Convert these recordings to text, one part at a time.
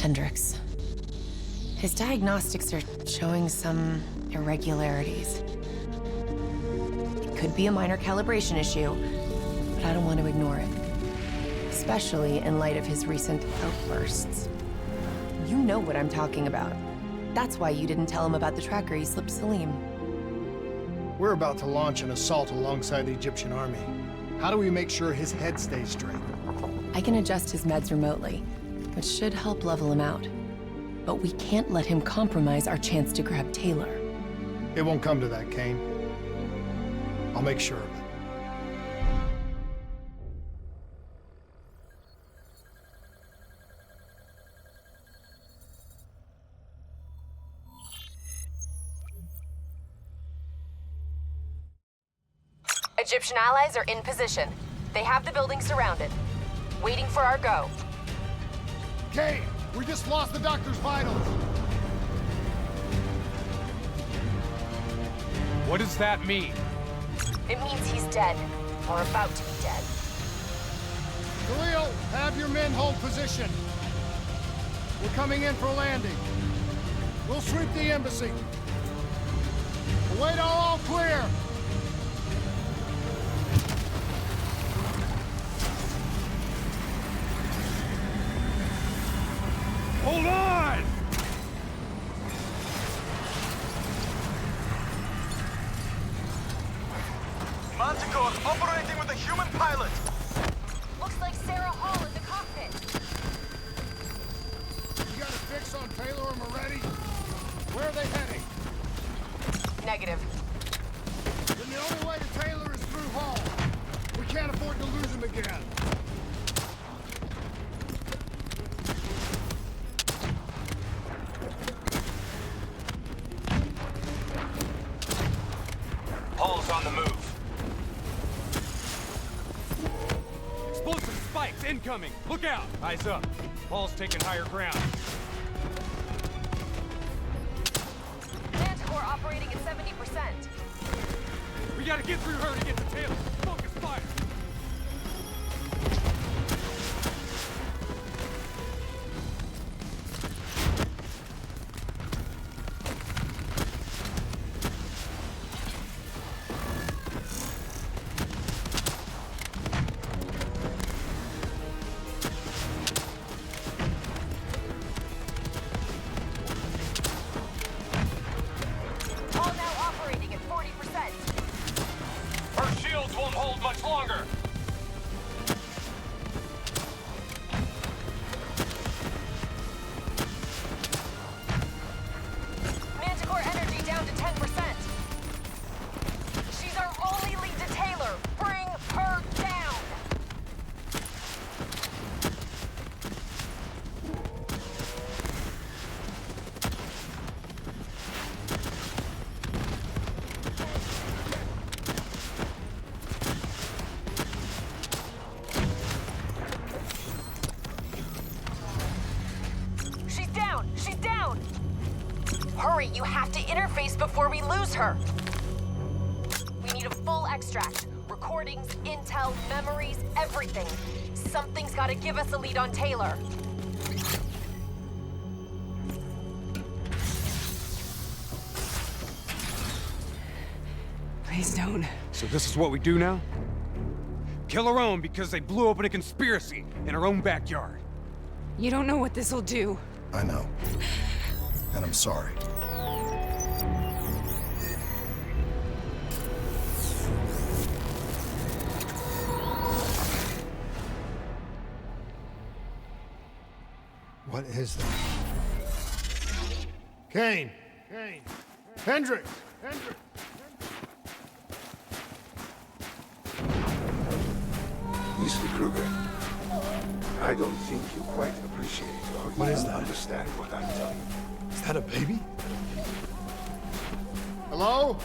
Hendricks. His diagnostics are showing some irregularities. It could be a minor calibration issue, but I don't want to ignore it. Especially in light of his recent outbursts. You know what I'm talking about. That's why you didn't tell him about the tracker he slipped Salim. We're about to launch an assault alongside the Egyptian army. How do we make sure his head stays straight? I can adjust his meds remotely, which should help level him out. But we can't let him compromise our chance to grab Taylor. It won't come to that, Kane. I'll make sure of it. Egyptian allies are in position. They have the building surrounded. Waiting for our go. Kane, we just lost the doctor's vitals. What does that mean? It means he's dead, or about to be dead. Khalil, have your men hold position. We're coming in for a landing. We'll sweep the embassy. Await all clear. Hold on! Manticore operating with a human pilot. Looks like Sarah Hall in the cockpit. You got a fix on Taylor or Moretti? Where are they heading? Negative. Then the only way to Taylor is through Hall. We can't afford to lose him again. Hall's on the move. Explosive spikes incoming! Look out! Eyes up. Hall's taking higher ground. Manticore operating at 70%. We gotta get through her to get to Taylor. Focus fire! All now operating at 40%. Her shields won't hold much longer. Manticore energy down to 10%. She's our only lead to Taylor. Bring her down. She's down! She's down! Hurry, you have to interface before we lose her! We need a full extract. Recordings, intel, memories, everything. Something's gotta give us a lead on Taylor. Please don't. So this is what we do now? Kill our own because they blew open a conspiracy in our own backyard. You don't know what this'll do. I know. And I'm sorry. What is that? Kane! Kane! Hendricks! Hendricks! Mr. Kruger, I don't think you quite appreciate or What is even that? understand what I'm telling you. Is that a baby? Hello?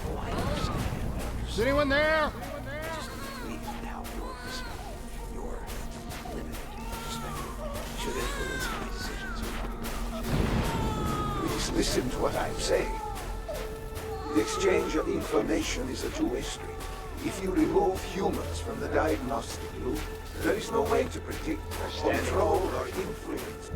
Is anyone there? Leave now your perspective, your limited perspective, should influence my decisions. Please listen to what I'm saying. The exchange of information is a two-way street. If you remove humans from the diagnostic loop, there is no way to predict, control, or influence.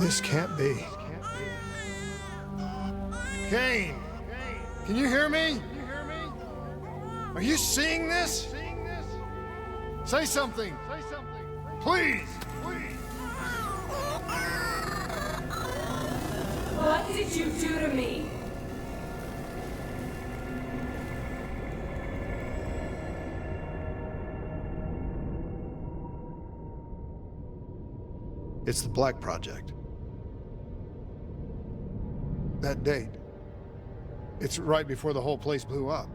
This can't be. Kane! Can you hear me? Are you seeing this? Say something! Please! What did you do to me? It's the Black Project. That date. It's right before the whole place blew up.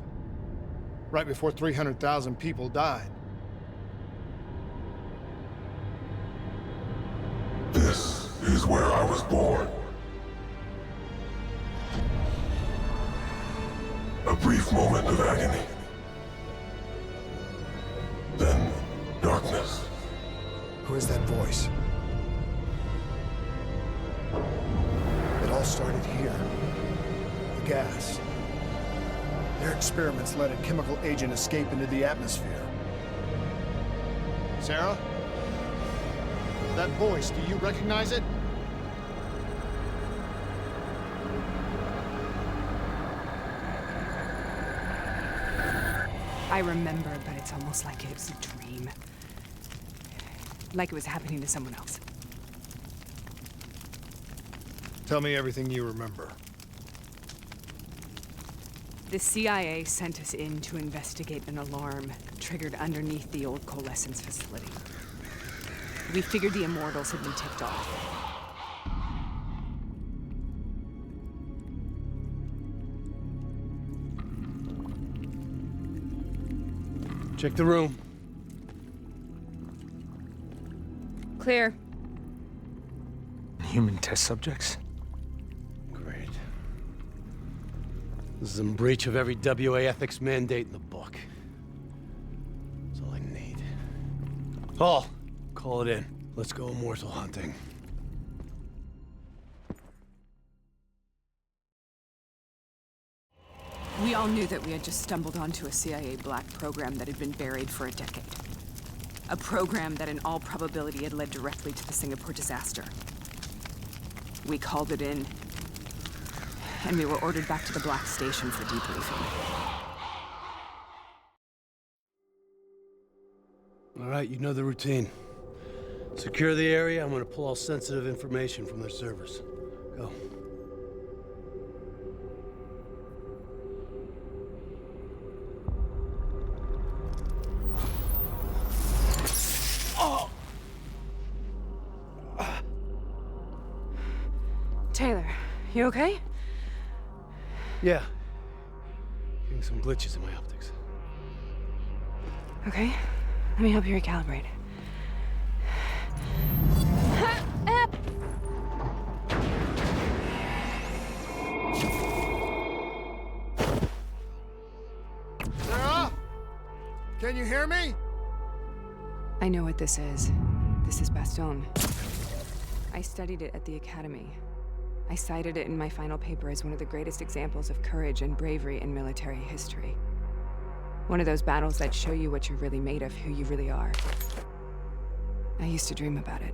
Right before 300,000 people died. This is where I was born. A brief moment of agony. Then, darkness. Who is that voice? It all started here. The gas. Their experiments let a chemical agent escape into the atmosphere. Sarah? That voice, do you recognize it? I remember, but it's almost like it was a dream. Like it was happening to someone else. Tell me everything you remember. The CIA sent us in to investigate an alarm triggered underneath the old coalescence facility. We figured the Immortals had been tipped off. Check the room. Clear. Human test subjects? Great. This is in breach of every WA ethics mandate in the book. That's all I need. Paul, call it in. Let's go immortal hunting. We all knew that we had just stumbled onto a CIA black program that had been buried for a decade. A program that in all probability had led directly to the Singapore disaster. We called it in, and we were ordered back to the Black Station for debriefing. All right, you know the routine. Secure the area. I'm gonna pull all sensitive information from their servers. Go. Taylor, you okay? Yeah. Getting some glitches in my optics. Okay, let me help you recalibrate. Sarah? Can you hear me? I know what this is. This is Bastogne. I studied it at the Academy. I cited it in my final paper as one of the greatest examples of courage and bravery in military history. One of those battles that show you what you're really made of, who you really are. I used to dream about it.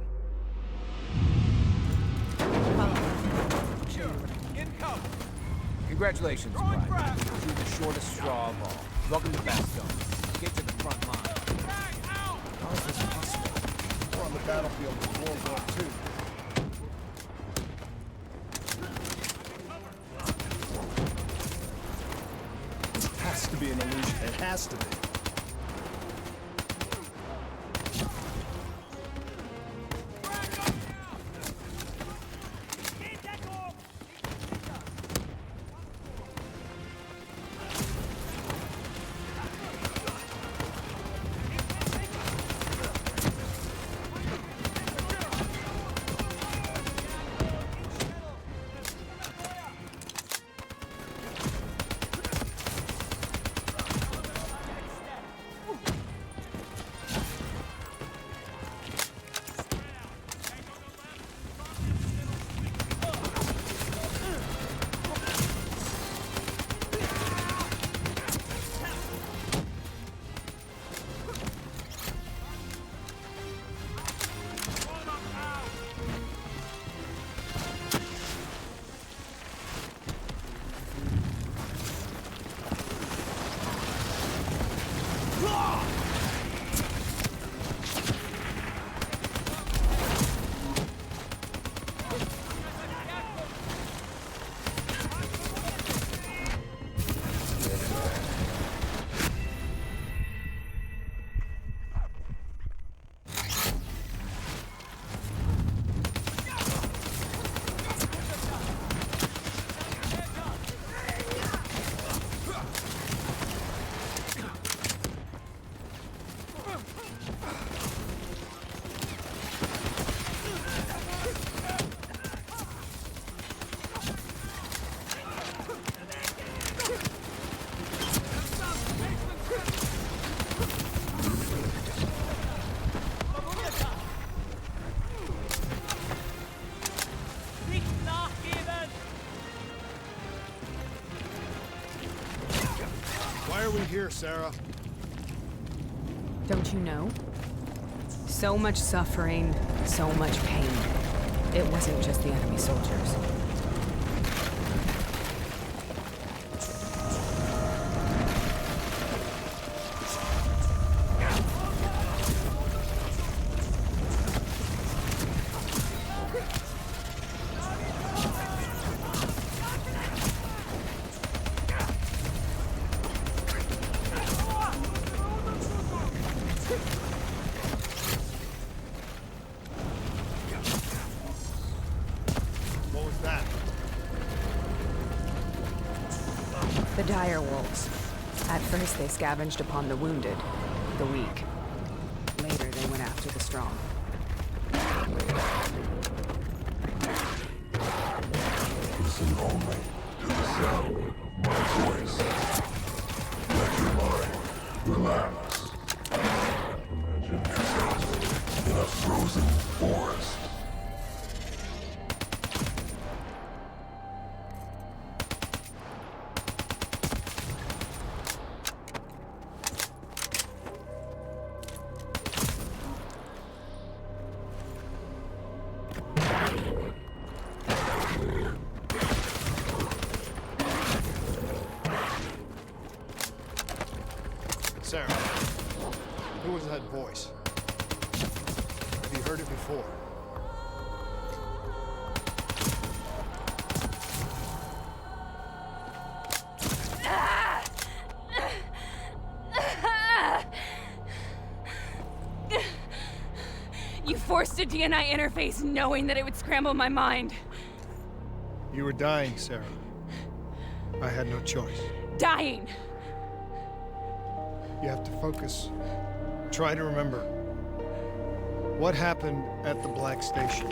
Congratulations, Private. You drew the shortest straw of all. Welcome to Bastogne. Get to the front line. How is this possible? We're on the battlefield of World War II. It has to be an illusion. It has to be. here, Sarah? Don't you know? So much suffering, so much pain. It wasn't just the enemy soldiers. What was that? The dire wolves. At first, they scavenged upon the wounded, the weak. Later, they went after the strong. Listen only to the sound of my voice. Let your mind relax. Imagine yourself in a frozen forest. Sarah, who was that voice? Have you heard it before? You forced a DNI interface knowing that it would scramble my mind. You were dying, Sarah. I had no choice. Dying! You have to focus. Try to remember. What happened at the Black Station?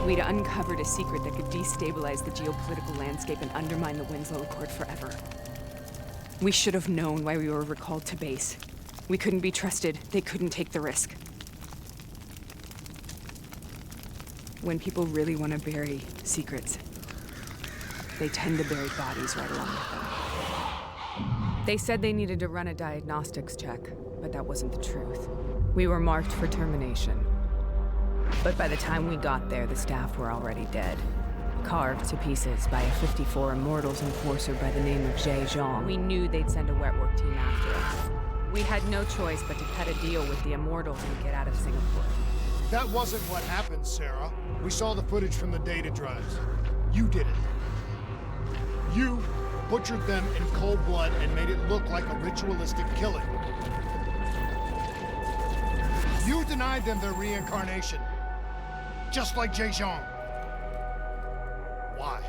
We'd uncovered a secret that could destabilize the geopolitical landscape and undermine the Winslow Accord forever. We should have known why we were recalled to base. We couldn't be trusted. They couldn't take the risk. When people really want to bury secrets, they tend to bury bodies right along with them. They said they needed to run a diagnostics check, but that wasn't the truth. We were marked for termination. But by the time we got there, the staff were already dead. Carved to pieces by a 54 Immortals enforcer by the name of Jay Zhang. We knew they'd send a wet work team after us. We had no choice but to cut a deal with the Immortals and get out of Singapore. That wasn't what happened, Sarah. We saw the footage from the data drives. You did it. You butchered them in cold blood and made it look like a ritualistic killing. You denied them their reincarnation. Just like Jay Zhang. Why?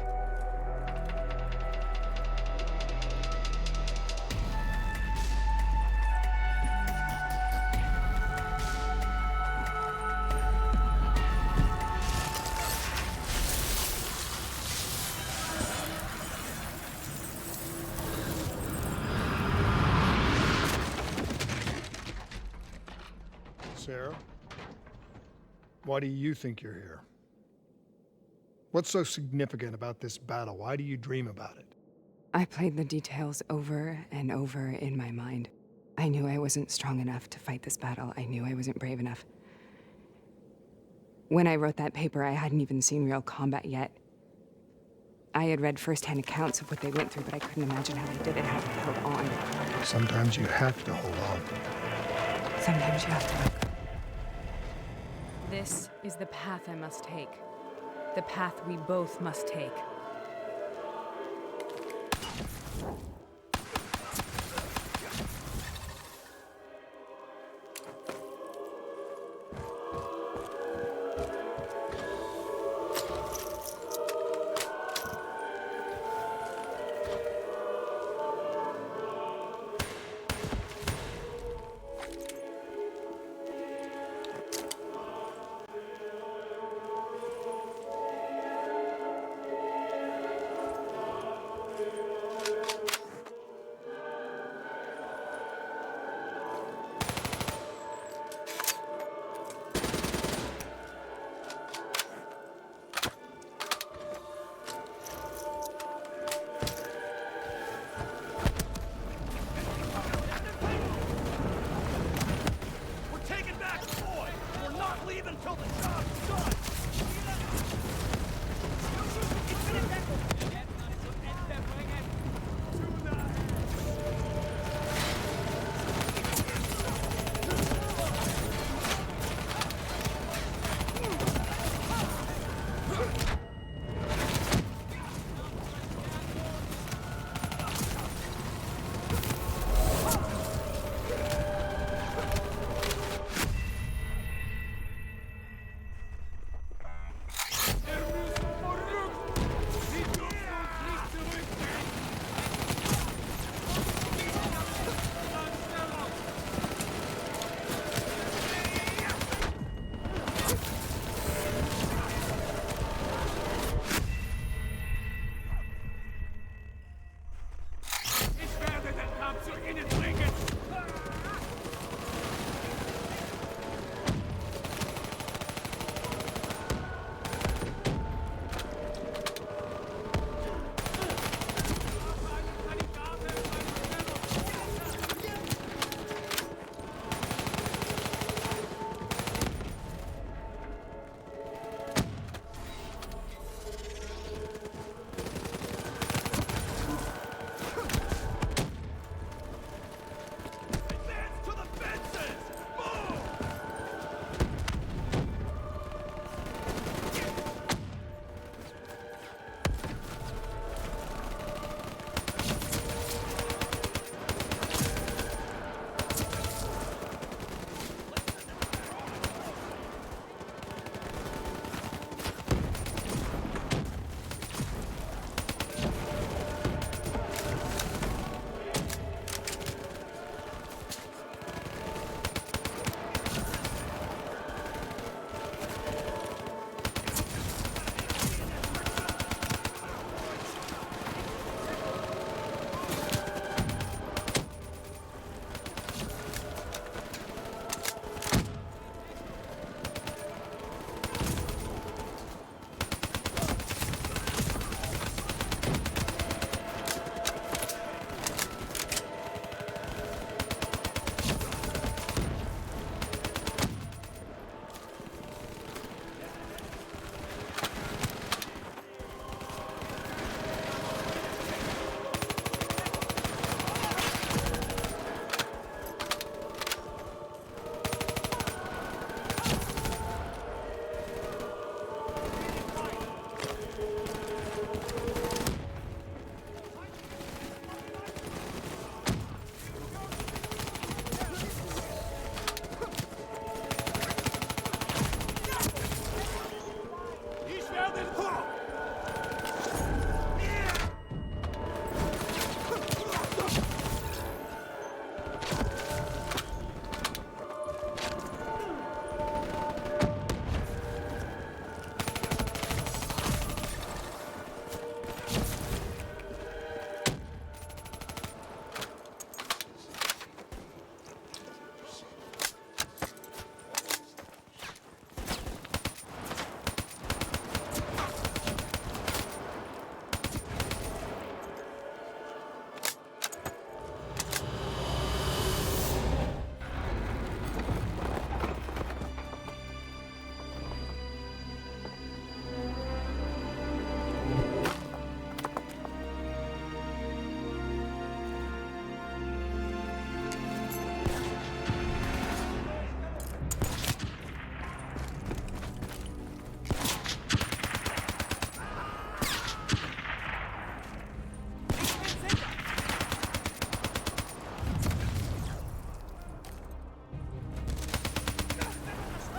Sarah? Why do you think you're here? What's so significant about this battle? Why do you dream about it? I played the details over and over in my mind. I knew I wasn't strong enough to fight this battle. I knew I wasn't brave enough. When I wrote that paper, I hadn't even seen real combat yet. I had read first-hand accounts of what they went through, but I couldn't imagine how they did it, how they held on. Sometimes you have to hold on. Sometimes you have to. This is the path I must take. The path we both must take. We're taking back the boy! We're not leaving until the job's done!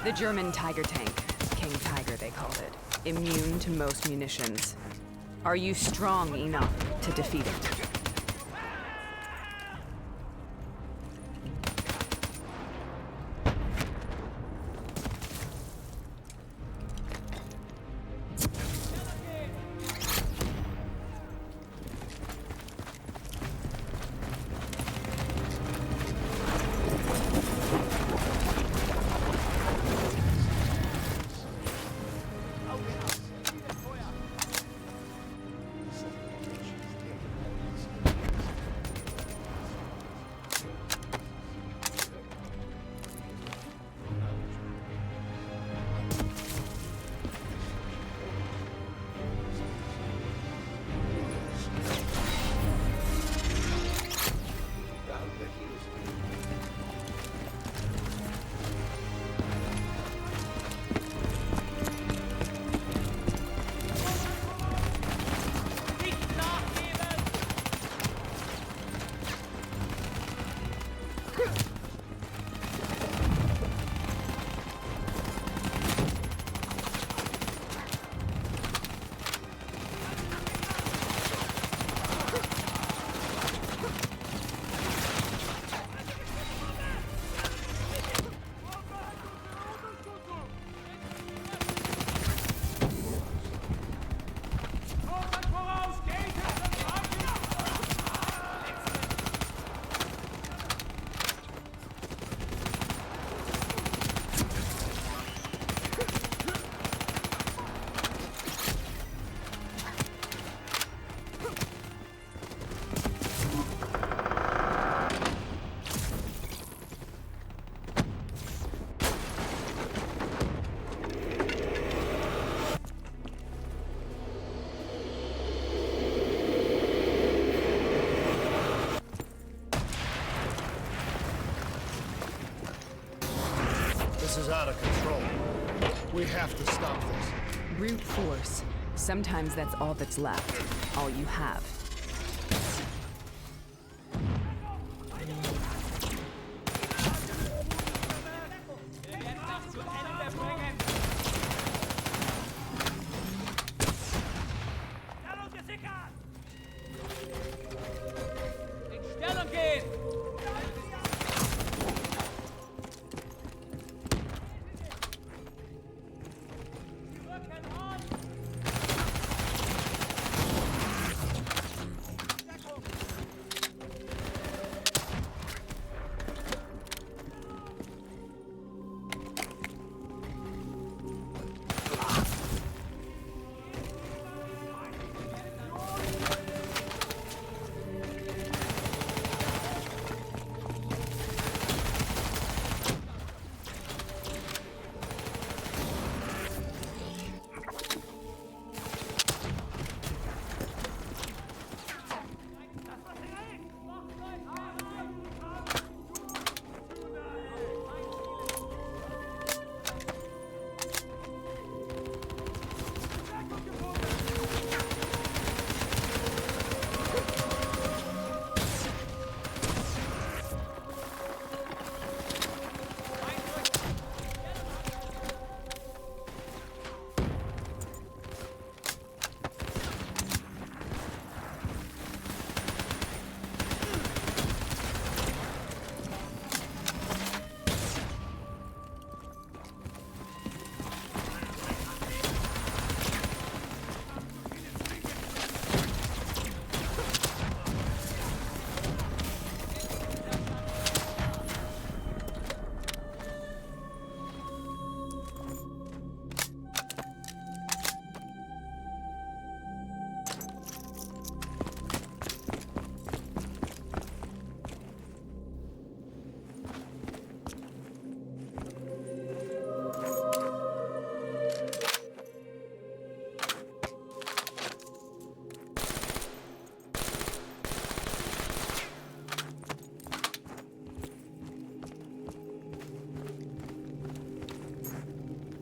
The German Tiger tank. King Tiger, they called it. Immune to most munitions. Are you strong enough to defeat it? This is out of control. We have to stop this. Brute force. Sometimes that's all that's left. All you have.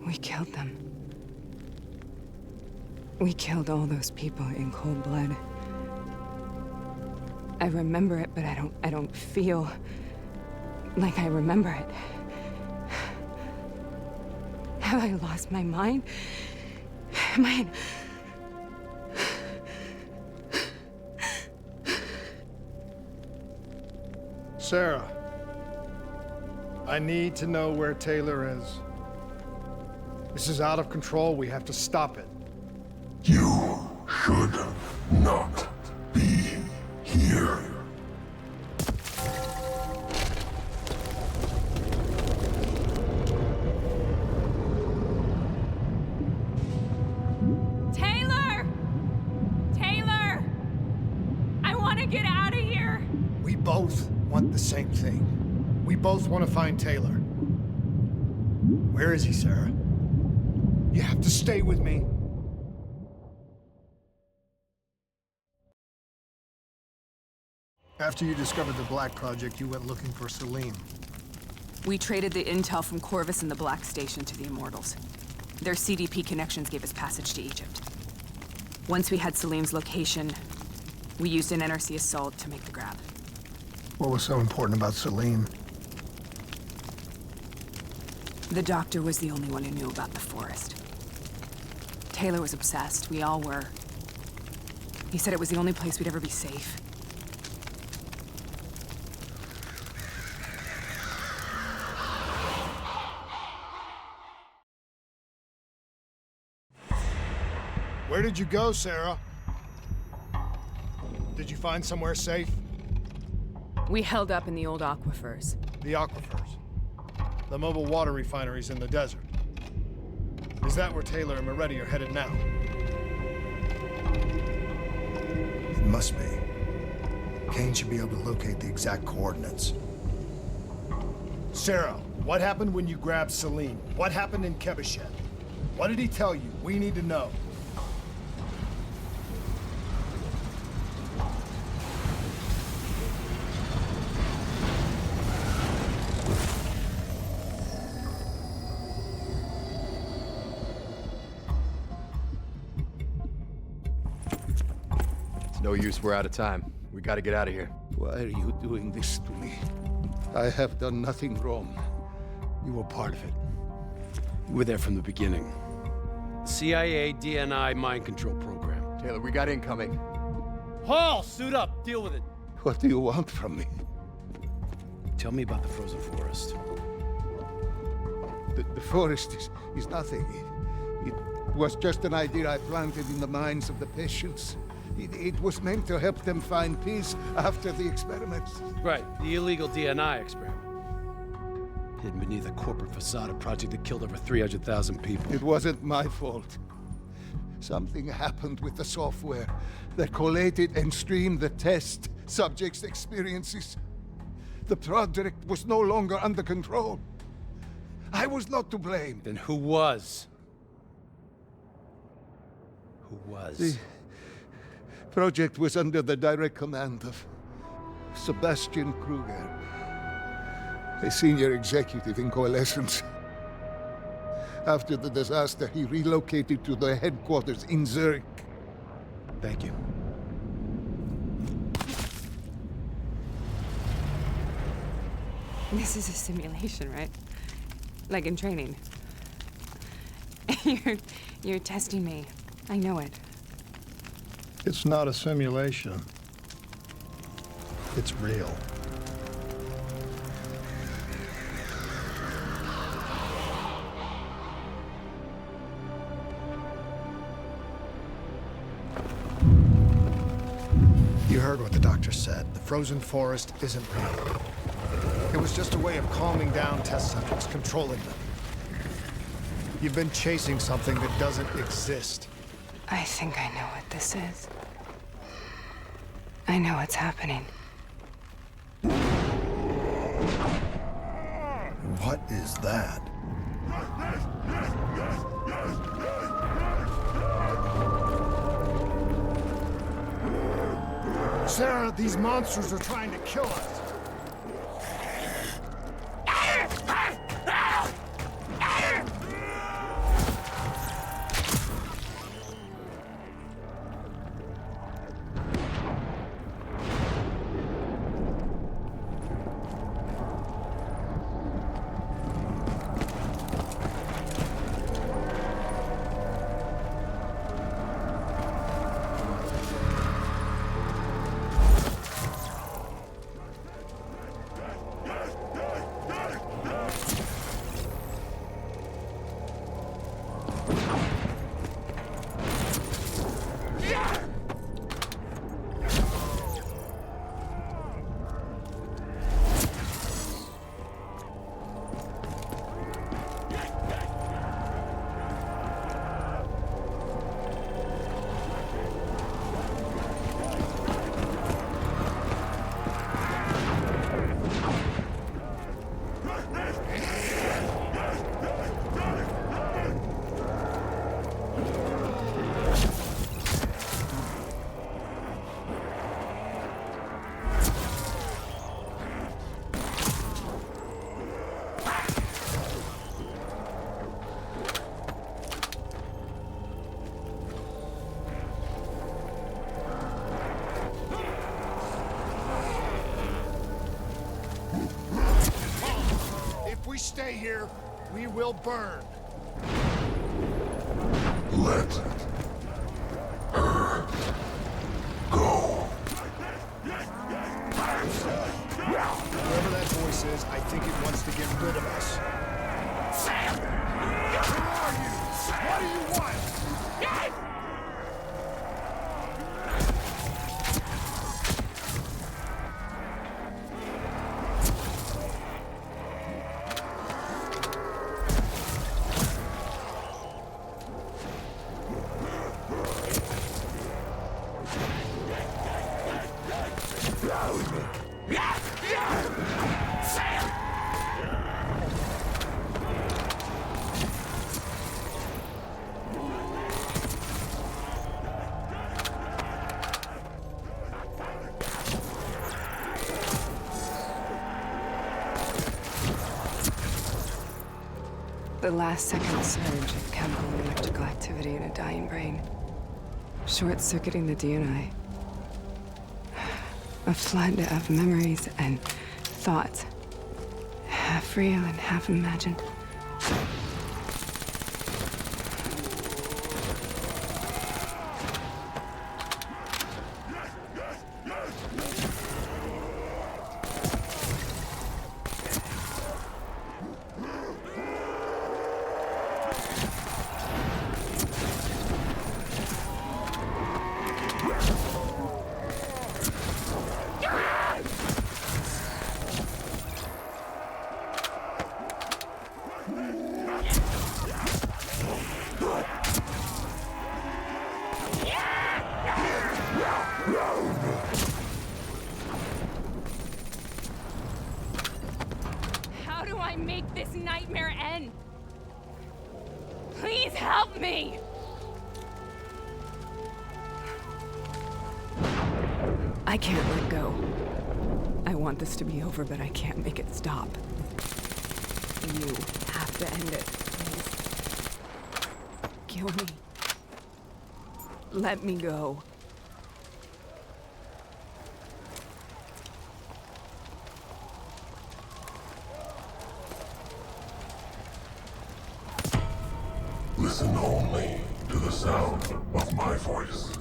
We killed them. We killed all those people in cold blood. I remember it, but I don't feel like I remember it. Have I lost my mind? Am I... Sarah, I need to know where Taylor is. This is out of control. We have to stop it. You should not be here. Taylor! Taylor! I want to get out of here! We both want the same thing. We both want to find Taylor. Where is he, Sarah? You have to stay with me. After you discovered the Black Project, you went looking for Salim. We traded the intel from Corvus and the Black Station to the Immortals. Their CDP connections gave us passage to Egypt. Once we had Salim's location, we used an NRC assault to make the grab. What was so important about Salim? The doctor was the only one who knew about the forest. Taylor was obsessed. We all were. He said it was the only place we'd ever be safe. Where did you go, Sarah? Did you find somewhere safe? We held up in the old aquifers. The aquifers. The mobile water refineries in the desert. Is that where Taylor and Moretti are headed now? It must be. Kane should be able to locate the exact coordinates. Sarah, what happened when you grabbed Salim? What happened in Kebashet? What did he tell you? We need to know. No use, we're out of time. We gotta get out of here. Why are you doing this to me? I have done nothing wrong. You were part of it. You were there from the beginning. The CIA DNI mind control program. Taylor, we got incoming. Hall, suit up. Deal with it. What do you want from me? Tell me about the frozen forest. The forest is nothing. It was just an idea I planted in the minds of the patients. It was meant to help them find peace after the experiments. Right, the illegal DNI experiment. Hidden beneath a corporate facade, a project that killed over 300,000 people. It wasn't my fault. Something happened with the software that collated and streamed the test subjects' experiences. The project was no longer under control. I was not to blame. Then who was? Who was? The project was under the direct command of Sebastian Kruger, a senior executive in Coalescence. After the disaster, he relocated to the headquarters in Zurich. Thank you. This is a simulation, right? Like in training. You're testing me. I know it. It's not a simulation. It's real. You heard what the doctor said. The frozen forest isn't real. It was just a way of calming down test subjects, controlling them. You've been chasing something that doesn't exist. I think I know what this is. I know what's happening. What is that? Sarah, these monsters are trying to kill us. we stay here, we will burn. Let her go. Whoever that voice is, I think it wants to get rid of us. Sam! Who are you? What do you want? The last second surge of chemical and electrical activity in a dying brain. Short-circuiting the DNA. A flood of memories and thoughts. Half real and half imagined. How do I make this nightmare end? Please help me! I can't let go. I want this to be over, but I can't make it stop. You have to end it, please. Kill me. Let me go. Listen only to the sound of my voice.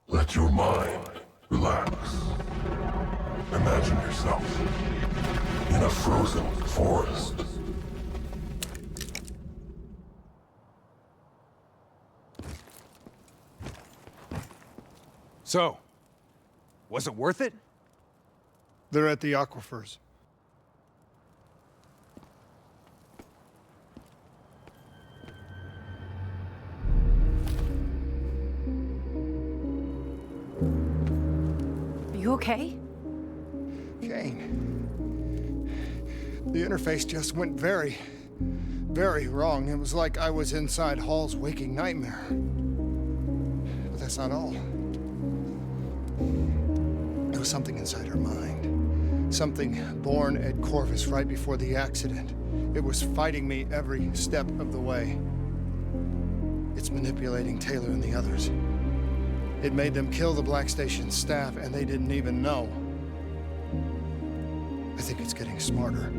Let your mind relax. Imagine yourself in a frozen forest. So, was it worth it? They're at the aquifers. Are you okay? Kane. The interface just went very wrong. It was like I was inside Hall's waking nightmare. But that's not all. There was something inside her mind. Something born at Corvus right before the accident. It was fighting me every step of the way. It's manipulating Taylor and the others. It made them kill the Black Station staff, and they didn't even know. I think it's getting smarter.